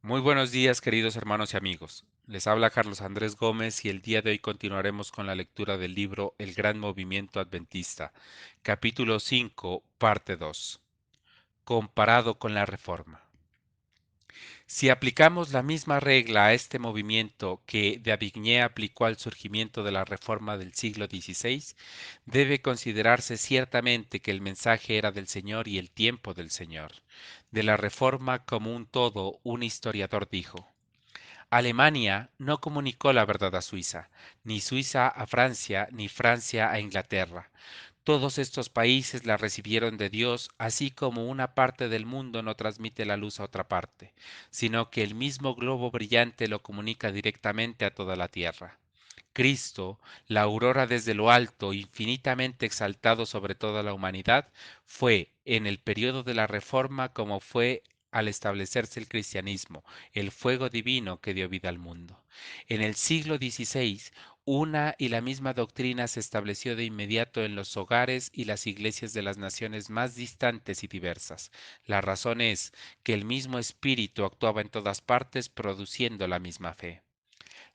Muy buenos días, queridos hermanos y amigos. Les habla Carlos Andrés Gómez y el día de hoy continuaremos con la lectura del libro El Gran Movimiento Adventista, capítulo 5, parte 2. Comparado con la Reforma. Si aplicamos la misma regla a este movimiento que D'Aubigné aplicó al surgimiento de la Reforma del siglo XVI, debe considerarse ciertamente que el mensaje era del Señor y el tiempo del Señor. De la Reforma como un todo, un historiador dijo: Alemania no comunicó la verdad a Suiza, ni Suiza a Francia, ni Francia a Inglaterra. Todos estos países la recibieron de Dios, así como una parte del mundo no transmite la luz a otra parte, sino que el mismo globo brillante lo comunica directamente a toda la tierra. Cristo, la aurora desde lo alto, infinitamente exaltado sobre toda la humanidad, fue, en el periodo de la Reforma como fue al establecerse el cristianismo, el fuego divino que dio vida al mundo. En el siglo XVI, una y la misma doctrina se estableció de inmediato en los hogares y las iglesias de las naciones más distantes y diversas. La razón es que el mismo espíritu actuaba en todas partes produciendo la misma fe.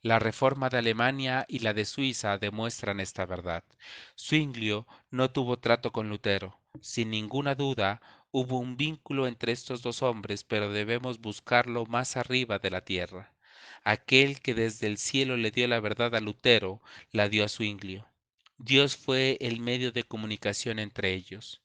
La reforma de Alemania y la de Suiza demuestran esta verdad. Zwinglio no tuvo trato con Lutero. Sin ninguna duda, hubo un vínculo entre estos dos hombres, pero debemos buscarlo más arriba de la tierra. Aquel que desde el cielo le dio la verdad a Lutero, la dio a Zwinglio. Dios fue el medio de comunicación entre ellos.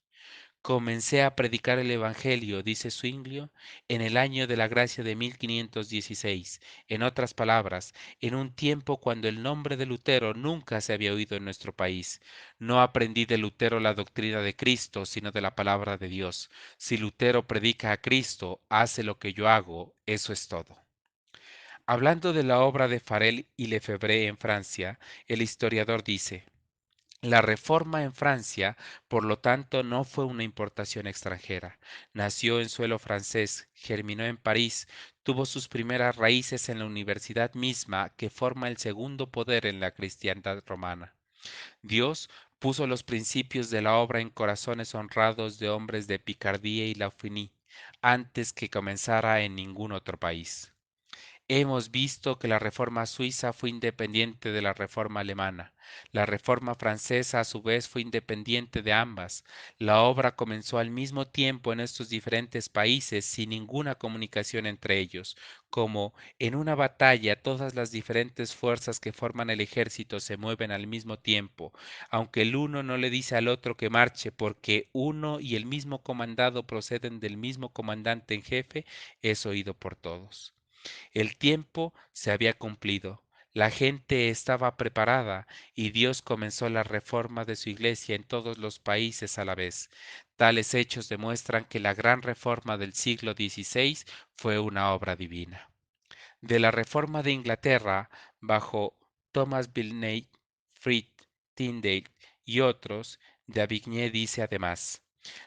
Comencé a predicar el Evangelio, dice Zwinglio, en el año de la gracia de 1516. En otras palabras, en un tiempo cuando el nombre de Lutero nunca se había oído en nuestro país. No aprendí de Lutero la doctrina de Cristo, sino de la palabra de Dios. Si Lutero predica a Cristo, hace lo que yo hago, eso es todo. Hablando de la obra de Farel y Lefebvre en Francia, el historiador dice: la Reforma en Francia, por lo tanto, no fue una importación extranjera. Nació en suelo francés, germinó en París, tuvo sus primeras raíces en la universidad misma que forma el segundo poder en la cristiandad romana. Dios puso los principios de la obra en corazones honrados de hombres de Picardía y Lauphiny, antes que comenzara en ningún otro país. Hemos visto que la reforma suiza fue independiente de la reforma alemana. La reforma francesa a su vez fue independiente de ambas. La obra comenzó al mismo tiempo en estos diferentes países sin ninguna comunicación entre ellos. Como en una batalla todas las diferentes fuerzas que forman el ejército se mueven al mismo tiempo, aunque el uno no le dice al otro que marche porque uno y el mismo comandado proceden del mismo comandante en jefe, es oído por todos. El tiempo se había cumplido, la gente estaba preparada y Dios comenzó la reforma de su iglesia en todos los países a la vez. Tales hechos demuestran que la gran reforma del siglo XVI fue una obra divina. De la reforma de Inglaterra, bajo Thomas Villeneuve, Fred Tyndale y otros, D'Aubigné dice además: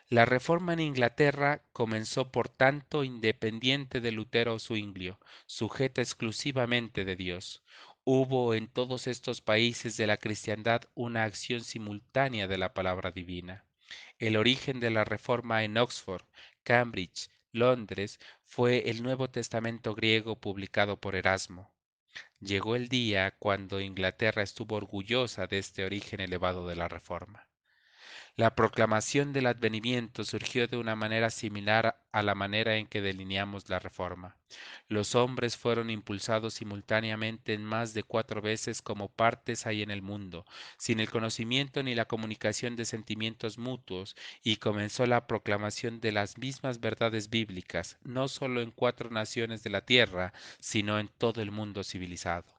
la reforma en Inglaterra comenzó por tanto independiente de Lutero o Zwinglio, sujeta exclusivamente de Dios. Hubo en todos estos países de la cristiandad una acción simultánea de la palabra divina. El origen de la reforma en Oxford, Cambridge, Londres, fue el Nuevo Testamento griego publicado por Erasmo. Llegó el día cuando Inglaterra estuvo orgullosa de este origen elevado de la reforma. La proclamación del advenimiento surgió de una manera similar a la manera en que delineamos la reforma. Los hombres fueron impulsados simultáneamente en más de 4 veces como partes hay en el mundo, sin el conocimiento ni la comunicación de sentimientos mutuos, y comenzó la proclamación de las mismas verdades bíblicas, no solo en 4 naciones de la tierra, sino en todo el mundo civilizado.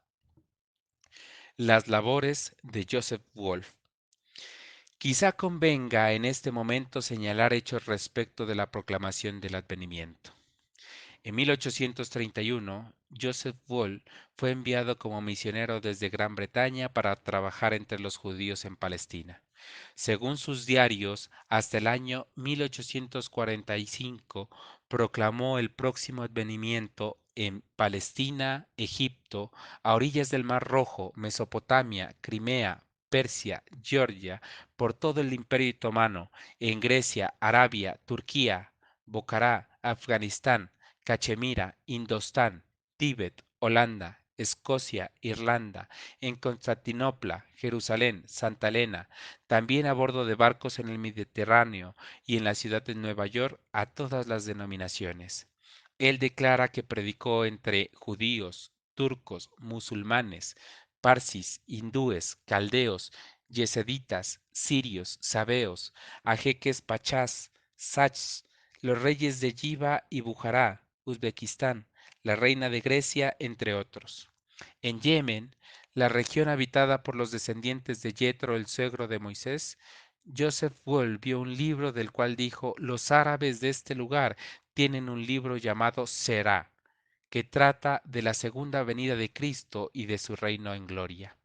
Las labores de Joseph Wolf. Quizá convenga en este momento señalar hechos respecto de la proclamación del advenimiento. En 1831, Joseph Wall fue enviado como misionero desde Gran Bretaña para trabajar entre los judíos en Palestina. Según sus diarios, hasta el año 1845 proclamó el próximo advenimiento en Palestina, Egipto, a orillas del Mar Rojo, Mesopotamia, Crimea, Persia, Georgia, por todo el Imperio Otomano, en Grecia, Arabia, Turquía, Bocará, Afganistán, Cachemira, Indostán, Tíbet, Holanda, Escocia, Irlanda, en Constantinopla, Jerusalén, Santa Elena, también a bordo de barcos en el Mediterráneo y en la ciudad de Nueva York, a todas las denominaciones. Él declara que predicó entre judíos, turcos, musulmanes, parsis, hindúes, caldeos, yeseditas, sirios, sabeos, ajeques pachás, sachs, los reyes de Yiva y Bujará, Uzbekistán, la reina de Grecia, entre otros. En Yemen, la región habitada por los descendientes de Yetro, el suegro de Moisés, Joseph Wool vio un libro del cual dijo: los árabes de este lugar tienen un libro llamado Será, que trata de la segunda venida de Cristo y de su reino en gloria.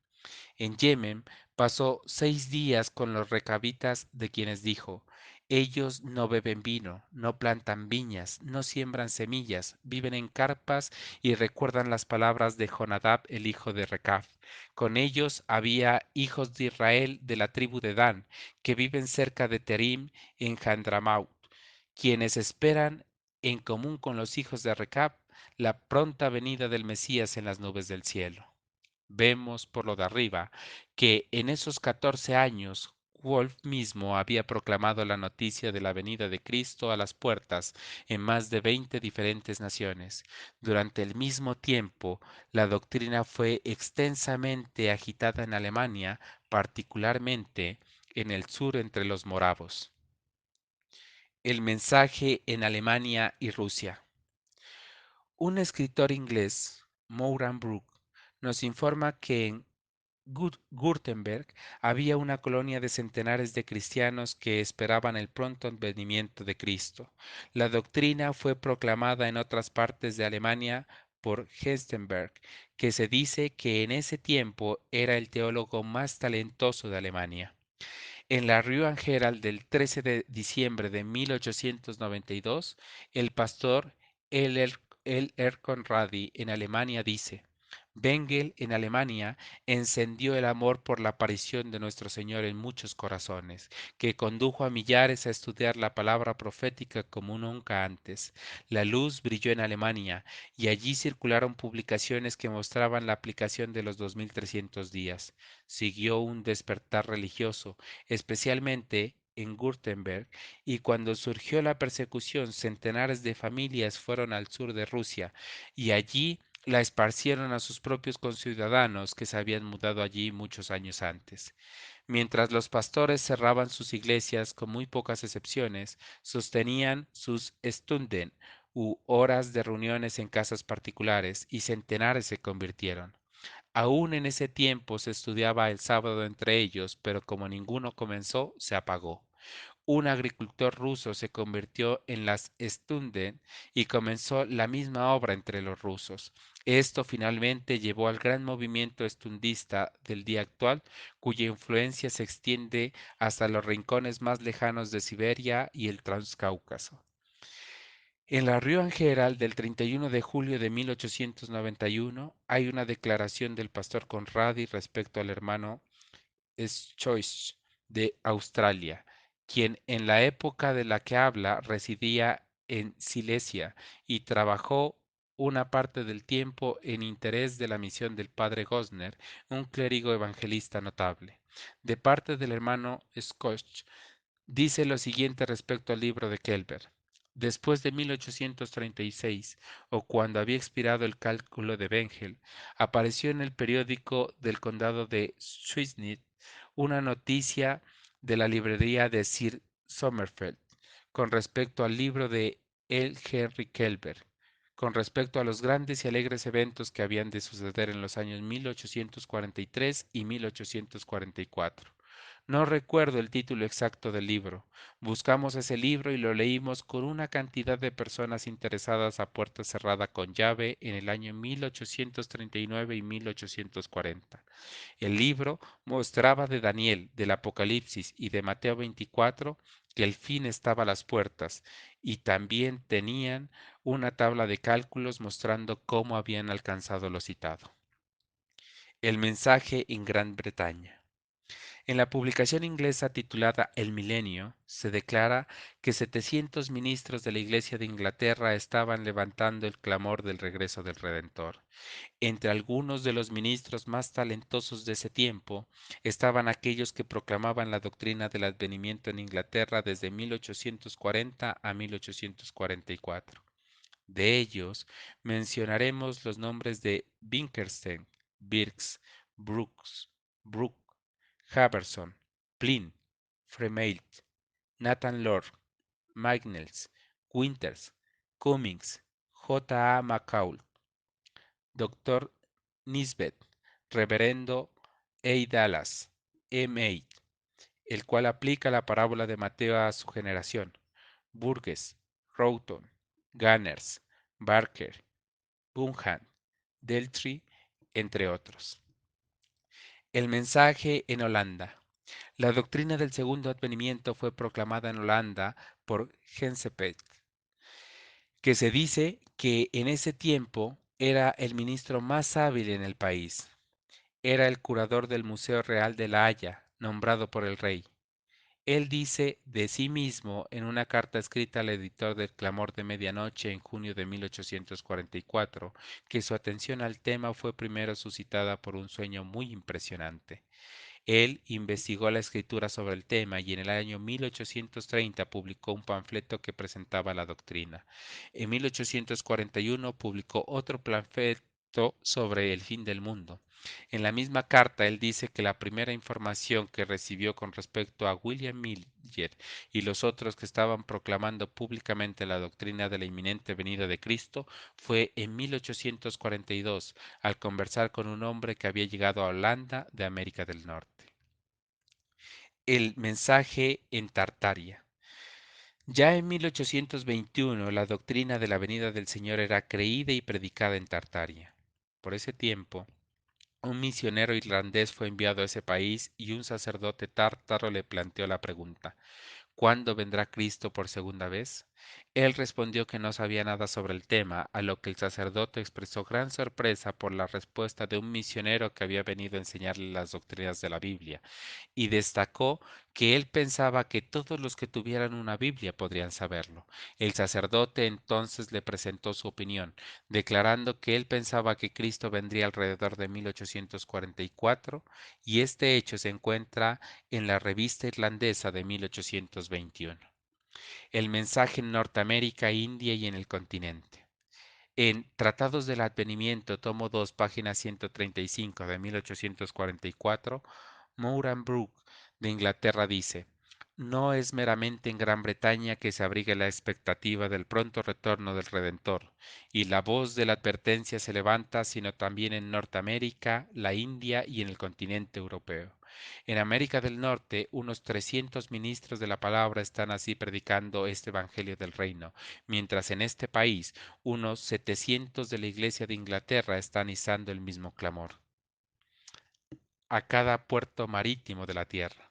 En Yemen pasó 6 días con los recabitas, de quienes dijo: ellos no beben vino, no plantan viñas, no siembran semillas, viven en carpas y recuerdan las palabras de Jonadab, el hijo de Recab. Con ellos había hijos de Israel de la tribu de Dan, que viven cerca de Terim en Handramaut, quienes esperan, en común con los hijos de Recab, la pronta venida del Mesías en las nubes del cielo. Vemos por lo de arriba que en esos 14 años Wolf mismo había proclamado la noticia de la venida de Cristo a las puertas en más de 20 diferentes naciones. Durante el mismo tiempo, la doctrina fue extensamente agitada en Alemania, particularmente en el sur entre los moravos. El mensaje en Alemania y Rusia. Un escritor inglés, Moran Brook, nos informa que en Württemberg había una colonia de centenares de cristianos que esperaban el pronto advenimiento de Cristo. La doctrina fue proclamada en otras partes de Alemania por Hessenberg, que se dice que en ese tiempo era el teólogo más talentoso de Alemania. En la Rue Herald del 13 de diciembre de 1892, el pastor L. R. Conradi en Alemania dice: Bengel en Alemania encendió el amor por la aparición de nuestro Señor en muchos corazones, que condujo a millares a estudiar la palabra profética como nunca antes. La luz brilló en Alemania y allí circularon publicaciones que mostraban la aplicación de los 2300 días. Siguió un despertar religioso, especialmente en Württemberg, y cuando surgió la persecución, centenares de familias fueron al sur de Rusia, y allí la esparcieron a sus propios conciudadanos que se habían mudado allí muchos años antes. Mientras los pastores cerraban sus iglesias, con muy pocas excepciones, sostenían sus Stunden u horas de reuniones en casas particulares, y centenares se convirtieron. Aún en ese tiempo se estudiaba el sábado entre ellos, pero como ninguno comenzó, se apagó. Un agricultor ruso se convirtió en las Stunden y comenzó la misma obra entre los rusos. Esto finalmente llevó al gran movimiento estundista del día actual, cuya influencia se extiende hasta los rincones más lejanos de Siberia y el Transcáucaso. En la Rue Herald del 31 de julio de 1891 hay una declaración del pastor Conradi respecto al hermano Schoich de Australia, quien en la época de la que habla residía en Silesia y trabajó una parte del tiempo en interés de la misión del padre Gosner, un clérigo evangelista notable. De parte del hermano Schoich, dice lo siguiente respecto al libro de Kelber. Después de 1836, o cuando había expirado el cálculo de Bengel, apareció en el periódico del condado de Swissnitz una noticia de la librería de Sir Sommerfeld con respecto al libro de L. Henry Kelber, con respecto a los grandes y alegres eventos que habían de suceder en los años 1843 y 1844. No recuerdo el título exacto del libro. Buscamos ese libro y lo leímos con una cantidad de personas interesadas a puerta cerrada con llave en el año 1839 y 1840. El libro mostraba de Daniel, del Apocalipsis y de Mateo 24 que el fin estaba a las puertas, y también tenían una tabla de cálculos mostrando cómo habían alcanzado lo citado. El mensaje en Gran Bretaña. En la publicación inglesa titulada El Milenio, se declara que 700 ministros de la Iglesia de Inglaterra estaban levantando el clamor del regreso del Redentor. Entre algunos de los ministros más talentosos de ese tiempo estaban aquellos que proclamaban la doctrina del advenimiento en Inglaterra desde 1840 a 1844. De ellos mencionaremos los nombres de Binkerstein, Birks, Brooks, Brooke, Haverson, Plin, Fremelt, Nathan Lord, Magnells, Winters, Cummings, J. A. McCall, Dr. Nisbet, Reverendo A. Dallas, M. A., el cual aplica la parábola de Mateo a su generación, Burgess, Roughton, Gunners, Barker, Bunham, Deltry, entre otros. El mensaje en Holanda. La doctrina del segundo advenimiento fue proclamada en Holanda por Hensepet, que se dice que en ese tiempo era el ministro más hábil en el país. Era el curador del Museo Real de La Haya, nombrado por el rey. Él dice de sí mismo en una carta escrita al editor del Clamor de Medianoche en junio de 1844 que su atención al tema fue primero suscitada por un sueño muy impresionante. Él investigó la escritura sobre el tema y en el año 1830 publicó un panfleto que presentaba la doctrina. En 1841 publicó otro panfleto sobre el fin del mundo. En la misma carta, él dice que la primera información que recibió con respecto a William Miller y los otros que estaban proclamando públicamente la doctrina de la inminente venida de Cristo fue en 1842, al conversar con un hombre que había llegado a Holanda de América del Norte. El mensaje en Tartaria. Ya en 1821 la doctrina de la venida del Señor era creída y predicada en Tartaria. Por ese tiempo, un misionero irlandés fue enviado a ese país y un sacerdote tártaro le planteó la pregunta: ¿cuándo vendrá Cristo por segunda vez? Él respondió que no sabía nada sobre el tema, a lo que el sacerdote expresó gran sorpresa por la respuesta de un misionero que había venido a enseñarle las doctrinas de la Biblia, y destacó que él pensaba que todos los que tuvieran una Biblia podrían saberlo. El sacerdote entonces le presentó su opinión, declarando que él pensaba que Cristo vendría alrededor de 1844, y este hecho se encuentra en la revista irlandesa de 1821. El mensaje en Norteamérica, India y en el continente. En Tratados del Advenimiento, tomo 2, página 135 de 1844, Moran Brooke de Inglaterra dice: no es meramente en Gran Bretaña que se abriga la expectativa del pronto retorno del Redentor, y la voz de la advertencia se levanta, sino también en Norteamérica, la India y en el continente europeo. En América del Norte, unos 300 ministros de la palabra están así predicando este Evangelio del Reino, mientras en este país unos 700 de la Iglesia de Inglaterra están izando el mismo clamor a cada puerto marítimo de la tierra.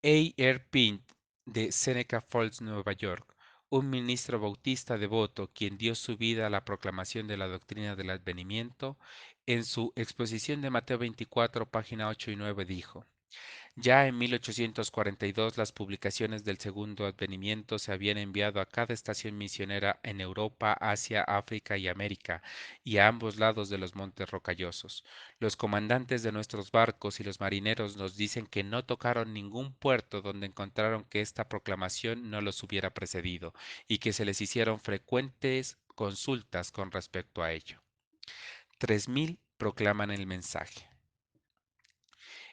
A. R. Pint, de Seneca Falls, Nueva York, un ministro bautista devoto quien dio su vida a la proclamación de la doctrina del advenimiento, en su exposición de Mateo 24, página 8 y 9 dijo: ya en 1842 las publicaciones del Segundo Advenimiento se habían enviado a cada estación misionera en Europa, Asia, África y América, y a ambos lados de los montes rocallosos. Los comandantes de nuestros barcos y los marineros nos dicen que no tocaron ningún puerto donde encontraron que esta proclamación no los hubiera precedido, y que se les hicieron frecuentes consultas con respecto a ello. 3000 proclaman el mensaje.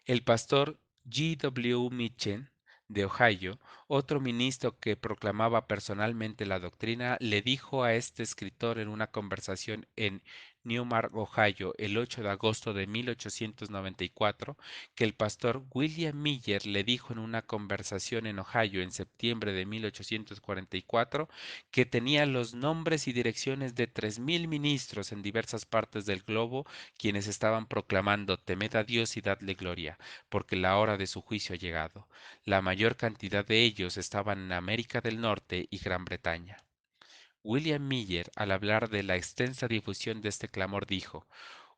El pastor G. W. Mitchell, de Ohio, otro ministro que proclamaba personalmente la doctrina, le dijo a este escritor en una conversación en Newmark, Ohio, el 8 de agosto de 1894, que el pastor William Miller le dijo en una conversación en Ohio en septiembre de 1844 que tenía los nombres y direcciones de 3000 ministros en diversas partes del globo quienes estaban proclamando: temed a Dios y dadle gloria, porque la hora de su juicio ha llegado. La mayor cantidad de ellos estaban en América del Norte y Gran Bretaña. William Miller, al hablar de la extensa difusión de este clamor, dijo: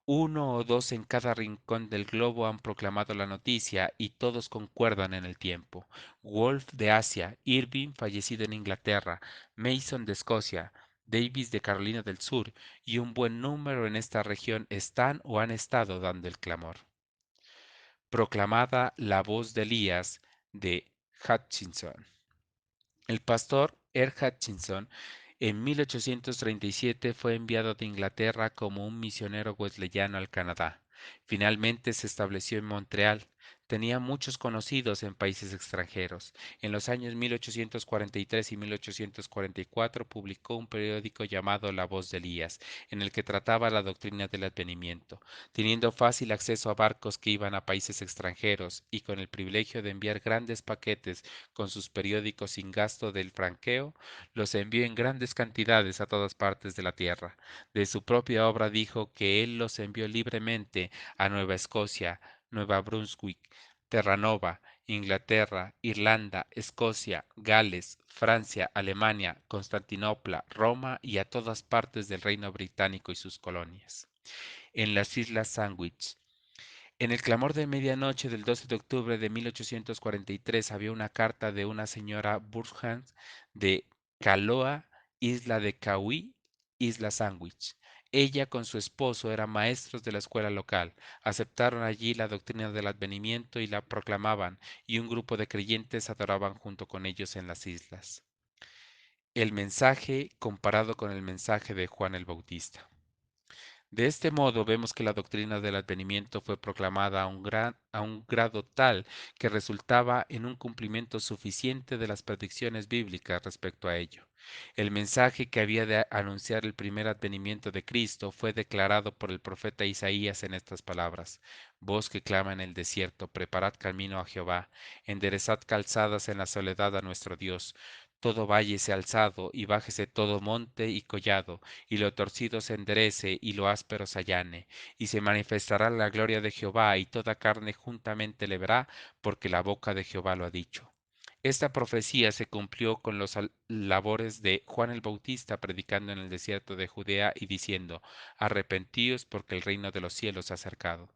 Uno o dos en cada rincón del globo han proclamado la noticia y todos concuerdan en el tiempo. Wolfe de Asia, Irving, fallecido en Inglaterra, Mason de Escocia, Davis de Carolina del Sur y un buen número en esta región están o han estado dando el clamor. Proclamada la voz de Elías de Hutchinson. El pastor Earl Hutchinson en 1837 fue enviado de Inglaterra como un misionero wesleyano al Canadá. Finalmente se estableció en Montreal. Tenía muchos conocidos en países extranjeros. En los años 1843 y 1844 publicó un periódico llamado La Voz de Elías, en el que trataba la doctrina del advenimiento. Teniendo fácil acceso a barcos que iban a países extranjeros y con el privilegio de enviar grandes paquetes con sus periódicos sin gasto del franqueo, los envió en grandes cantidades a todas partes de la tierra. De su propia obra dijo que él los envió libremente a Nueva Escocia, Nueva Brunswick, Terranova, Inglaterra, Irlanda, Escocia, Gales, Francia, Alemania, Constantinopla, Roma y a todas partes del Reino Británico y sus colonias. En las Islas Sandwich, en el clamor de medianoche del 12 de octubre de 1843 había una carta de una señora Burkham de Kaloa, isla de Kauai, isla Sandwich. Ella con su esposo eran maestros de la escuela local, aceptaron allí la doctrina del advenimiento y la proclamaban, y un grupo de creyentes adoraban junto con ellos en las islas. El mensaje comparado con el mensaje de Juan el Bautista. De este modo vemos que la doctrina del advenimiento fue proclamada a un grado tal que resultaba en un cumplimiento suficiente de las predicciones bíblicas respecto a ello. El mensaje que había de anunciar el primer advenimiento de Cristo fue declarado por el profeta Isaías en estas palabras: Voz que clama en el desierto, preparad camino a Jehová, enderezad calzadas en la soledad a nuestro Dios. Todo valle sea alzado y bájese todo monte y collado y lo torcido se enderece y lo áspero se allane, y se manifestará la gloria de Jehová, y toda carne juntamente le verá, porque la boca de Jehová lo ha dicho. Esta profecía se cumplió con los labores de Juan el Bautista predicando en el desierto de Judea y diciendo: Arrepentíos porque el reino de los cielos se ha acercado.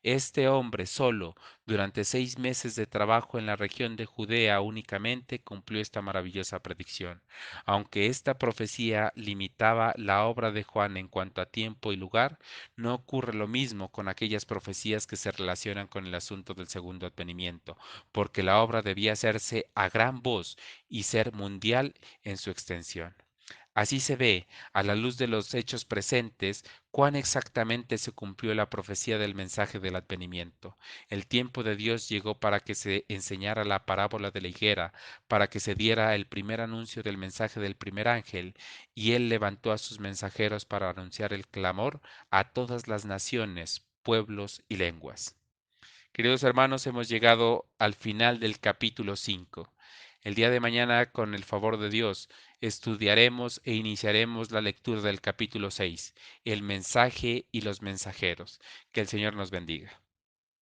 Este hombre solo, durante 6 meses de trabajo en la región de Judea únicamente, cumplió esta maravillosa predicción. Aunque esta profecía limitaba la obra de Juan en cuanto a tiempo y lugar, no ocurre lo mismo con aquellas profecías que se relacionan con el asunto del segundo advenimiento, porque la obra debía hacerse a gran voz y ser mundial en su extensión. Así se ve, a la luz de los hechos presentes, cuán exactamente se cumplió la profecía del mensaje del advenimiento. El tiempo de Dios llegó para que se enseñara la parábola de la higuera, para que se diera el primer anuncio del mensaje del primer ángel, y él levantó a sus mensajeros para anunciar el clamor a todas las naciones, pueblos y lenguas. Queridos hermanos, hemos llegado al final del capítulo 5. El día de mañana, con el favor de Dios, estudiaremos e iniciaremos la lectura del capítulo 6, el mensaje y los mensajeros. Que el Señor nos bendiga.